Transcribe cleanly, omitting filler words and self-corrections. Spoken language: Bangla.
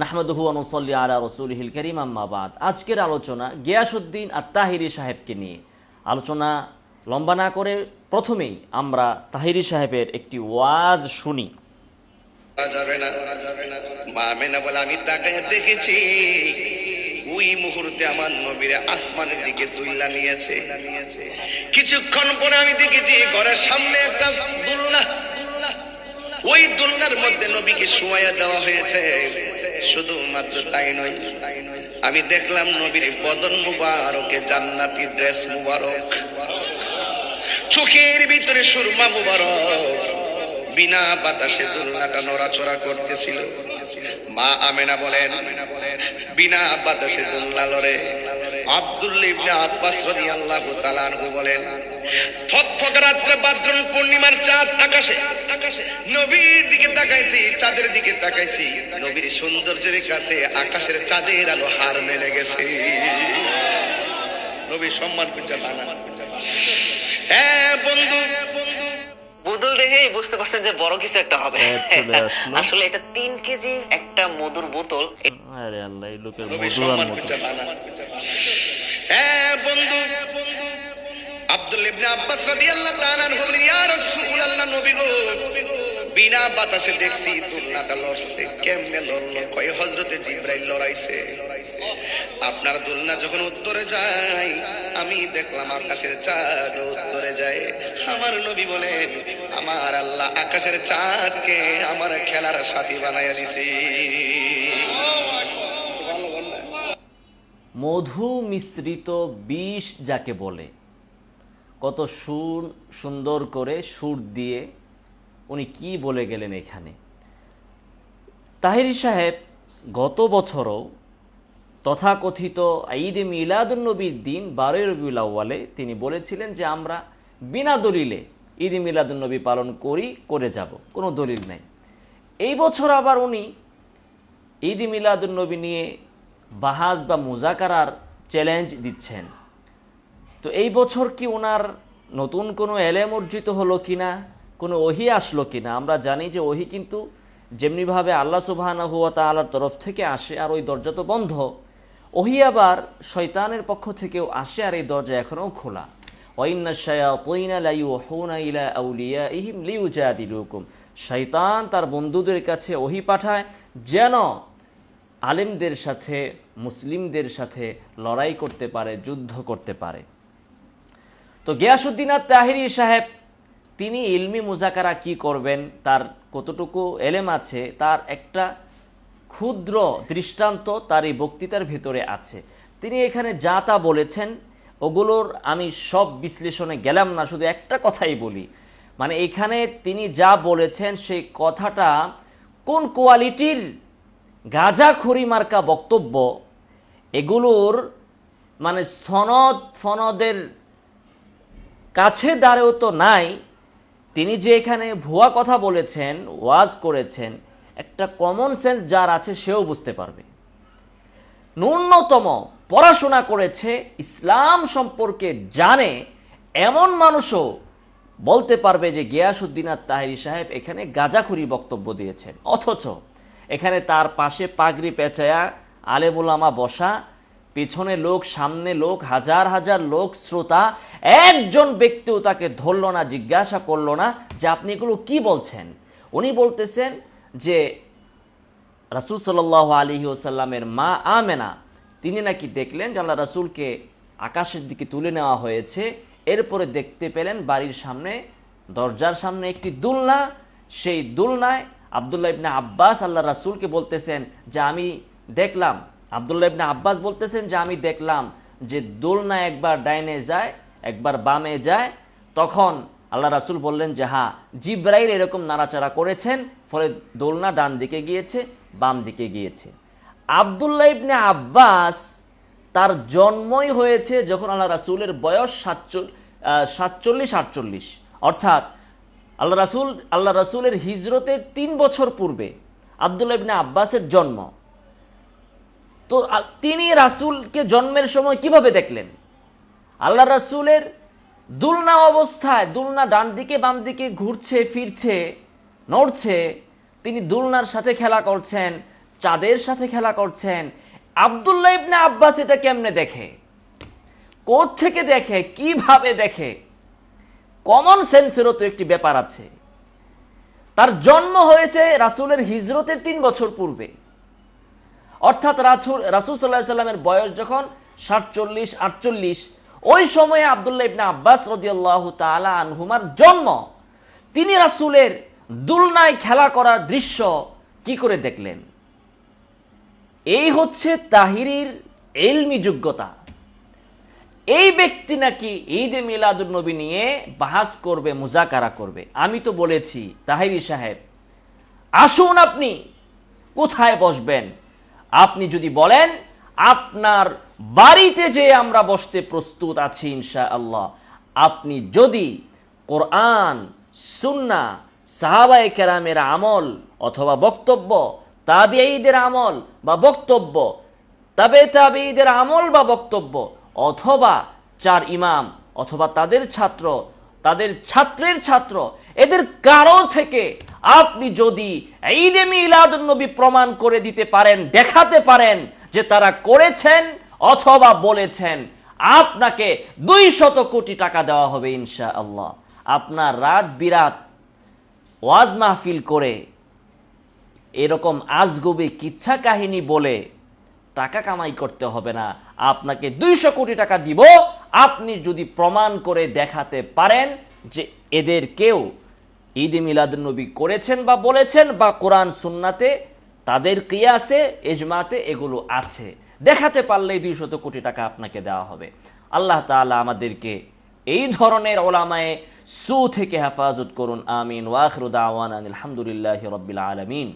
নাহমাদুহু ওয়া নুসাল্লি আলা রাসূলিহিল কারীম, আম্মা বাদ। আজকের আলোচনা গিয়াসউদ্দিন আত-তাহিরি সাহেবকে নিয়ে। আলোচনা লম্বা না করে প্রথমেই আমরা তাহিরি সাহেবের একটি ওয়াজ শুনি। মা আমেনা বলে, আমি তাকায় দেখেছি ওই মুহূর্তে আমার নবীর আসমানের দিকে তুইলা নিয়েছে। কিছুক্ষণ পরে আমি দেখেছি ঘরের সামনে একটা দোলনা, ওই দোলনার মধ্যে নবীকে শোয়া দেওয়া হয়েছে। শুধুমাত্র তাই নয়, আমি দেখলাম নবীর বদন মুবারকে জান্নাতি ড্রেস মুবারক, চোখের ভিতরে সুরমা মুবারক, বিনা বাতাসে দোলনাটা নড়াচড়া করতেছিল। মা আমেনা বলেন, বিনা বাতাসে দোলনা লড়ে। আব্দুল্লাহ ইবনে আব্বাস রাদিয়াল্লাহু তাআলা আনহু বলেন, ফকফক রাত্রে ভাদ্র পূর্ণিমার চাঁদ আকাশে, নবীর দিকে তাকাইছি, চাঁদের দিকে তাকাইছি, নবীর সৌন্দর্যের কাছে আকাশের চাঁদের আলো হার মেনে গেছে। নবীর সম্মান করছে বানা। হ্যাঁ বন্ধু, বোতল দেখেই বুঝতে পারছেন যে বড় কিছু একটা হবে। চলে আসলো। আসলে এটা 3 কেজি একটা মধুর বোতল। আরে আল্লাহ, এই লোকের নবীর মধু আর সম্মান মধু। করছে বানা। হ্যাঁ বন্ধু, আব্দুল্লাহ ইবনে আব্বাস রাদিয়াল্লাহু তাআলা আনহু বলেন, ইয়া রাসূলুল্লাহ, নবী গো, বিনা বাতাসে দেখছি দোলনাটা লড়ছে। কেমনে লড়লো? কয় হযরতে জিবরাইল লড়াইছে। আপনার দোলনা যখন উত্তরে যায়, আমি দেখলাম আকাশের চাঁদ উত্তরে যায়। আমার নবী বলেন, আমার আল্লাহ আকাশের চাঁদকে আমার খেলার সাথী বানাইয়া দিছে। মধু মিশ্রিত বিষ যাকে বলে, কত সুন্দর করে সুর দিয়ে উনি কি বলে গেলেন এখানে। তাহিরি সাহেব গত বছরও তথাকথিত ঈদে মিলাদুন্নবীর দিন 12 রবিউল আউয়ালে তিনি বলেছিলেন যে আমরা বিনা দলিলে ঈদে মিলাদুন্নবী পালন করে যাব, কোনো দলিল নাই। এই বছর আবার উনি ঈদে মিলাদুন্নবী নিয়ে বাহাস বা মুজাকারার চ্যালেঞ্জ দিচ্ছেন। তো এই বছর কি ওনার নতুন কোনো এলেম অর্জিত হলো কিনা, কোনো ওহী আসলো কিনা? আমরা জানি যে ওহী কিন্তু যেমনিভাবে আল্লাহ সুবহানাহু ওয়া তাআলার তরফ থেকে আসে আর ওই দরজা তো বন্ধ, ওহী আবার শয়তানের পক্ষ থেকেও আসে আর এই দরজা এখনও খোলা। ওয়াইন্নাশ শায়াতিনা লা ইউহুনা ইলা আউলিয়াইহিম লিউজাদিলুকুম, শয়তান তার বন্ধুদের কাছে ওহী পাঠায় যেন আলেমদের সাথে, মুসলিমদের সাথে লড়াই করতে পারে, যুদ্ধ করতে পারে। তো গিয়াসউদ্দিন আত-তাহিরি সাহেব তিনি ইলমি মুজাকারা কি করবেন, তার কতটুকু এলেম আছে, তার একটা ক্ষুদ্র দৃষ্টান্ত তার এই বক্তৃতার ভিতরে আছে। তিনি এখানে যা তা বলেছেন, ওগুলোর আমি সব বিশ্লেষণে গেলাম না, শুধু একটা কথাই বলি। মানে এখানে তিনি যা বলেছেন সেই কথাটা কোন কোয়ালিটির গাঁজাখড়ি মার্কা বক্তব্য, এগুলোর মানে ফনদের কাছে দাঁড়েও তো নাই। তিনি যে এখানে ভুয়া কথা বলেছেন, ওয়াজ করেছেন, একটা কমন সেন্স যার আছে সেও বুঝতে পারবে। ন্যূনতম পড়াশোনা করেছে, ইসলাম সম্পর্কে জানে এমন মানুষও বলতে পারবে যে গিয়াসউদ্দিন আত-তাহিরি সাহেব এখানে গাঁজাখড়ি বক্তব্য দিয়েছেন। অথচ এখানে তার পাশে পাগড়ি পেঁচায়া আলেম উলামা বসা, পিছনে লোক, সামনে লোক, হাজার হাজার লোক, শ্রোতা, একজন ব্যক্তিও তাকে ধরল না, জিজ্ঞাসা করলো না যে আপনি এগুলো কি বলছেন। উনি বলতেছেন যে রাসূল সাল্লাল্লাহু আলাইহি ওয়াসাল্লামের মা আমেনা তিনি নাকি দেখলেন যে আল্লাহ রাসূলকে আকাশের দিকে তুলে নেওয়া হয়েছে। এরপরে দেখতে পেলেন বাড়ির সামনে, দরজার সামনে একটি দোলনা। সেই দোলনায় আব্দুল্লাহ ইবনে আব্বাস আল্লাহ রাসূলকে বলতেছেন যে আমি দেখলাম, আব্দুল্লাহ ইবনে আব্বাস বলতেছেন যে আমি দেখলাম যে দোলনা একবার ডাইনে যায়, একবার বামে যায়। তখন আল্লাহ রাসূল বললেন যে হ্যাঁ, জিবরাইল এরকম নাড়াচাড়া করেছেন, ফলে দোলনা ডান দিকে গিয়েছে, বাম দিকে গিয়েছে। আব্দুল্লাহ ইবনে আব্বাস তার জন্মই হয়েছে যখন আল্লাহ রাসূলের বয়স 47-48, অর্থাৎ আল্লাহ রাসূলের হিজরতের 3 বছর পূর্বে আব্দুল্লাহ ইবনে আব্বাসের জন্ম। তো তিনি রাসূলকে জন্মের সময় কিভাবে দেখলেন? আল্লাহ রাসূলের দুলনা অবস্থায়, দুলনা ডান দিকে বাম দিকে ঘুরছে, ফিরছে, নড়ছে, তিনি দুলনার সাথে খেলা করছেন, চাঁদের সাথে খেলা করছেন। আব্দুল্লাহ ইবনে আব্বাস এটা কেমনে দেখে, কোত্থেকে দেখে, কিভাবে দেখে? কমন সেন্সেরও তো একটি ব্যাপার আছে। তার জন্ম হয়েছে রাসূলের হিজরতের 3 বছর পূর্বে, অর্থাৎ রাসূল সাল্লাল্লাহু আলাইহি সাল্লামের বয়স যখন 47-48, ওই সময়ে আব্দুল্লাহ ইবনে আব্বাস রাদিয়াল্লাহু তাআলা আনহুমার জন্ম। তিনি রাসূলের দুলনায় খেলা করার দৃশ্য কি করে দেখলেন? এই হচ্ছে তাহিরির ইলমি যোগ্যতা। এই ব্যক্তি নাকি ঈদে মিলাদুন নবী নিয়ে বাহাস করবে, মুজাকারা করবে। আমি তো বলেছি তাহিরি সাহেব, আসুন, আপনি কোথায় বসবেন? আপনি যদি বলেন আপনার বাড়িতে যে আমরা বসতে প্রস্তুত আছি ইনশাআল্লাহ, আপনি যদি কোরআন, সুন্নাহ, সাহাবায়ে কেরামের আমল অথবা বক্তব্য, তাবিঈদের আমল বা বক্তব্য, তাবিঈদের আমল বা বক্তব্য, অথবা 4 ইমাম অথবা তাদের ছাত্র, তাদের ছাত্রের ছাত্র, এদের কারো থেকে আপনি যদি ঈদে মিলাদুন নবী প্রমাণ করে দিতে পারেন, দেখাতে পারেন যে তারা করেছেন অথবা বলেছেন, আপনাকে 200 কোটি টাকা দেওয়া হবে ইনশাআল্লাহ। আপনার রাত বিরাত ওয়াজ মাহফিল করে এরকম আজগুবি কিচ্ছা কাহিনী বলে টাকা কামাই করতে হবে না। আপনাকে 200 কোটি টাকা দিব আপনি যদি প্রমাণ করে দেখাতে পারেন যে এদের কেউ ঈদে মিলাদুন নবী করেছেন বা বলেছেন, বা কোরআন সুন্নাতে তাদের কিয়াসে ইজমাতে এগুলো আছে। দেখাতে পারলেই 200 কোটি টাকা আপনাকে দেওয়া হবে। আল্লাহ তাআলা আমাদেরকে এই ধরনের ওলামায়ে সু থেকে হেফাজত করুন। আমিন। ওয়া আখিরু দাওয়ানা আলহামদুলিল্লাহি রাব্বিল আলামিন।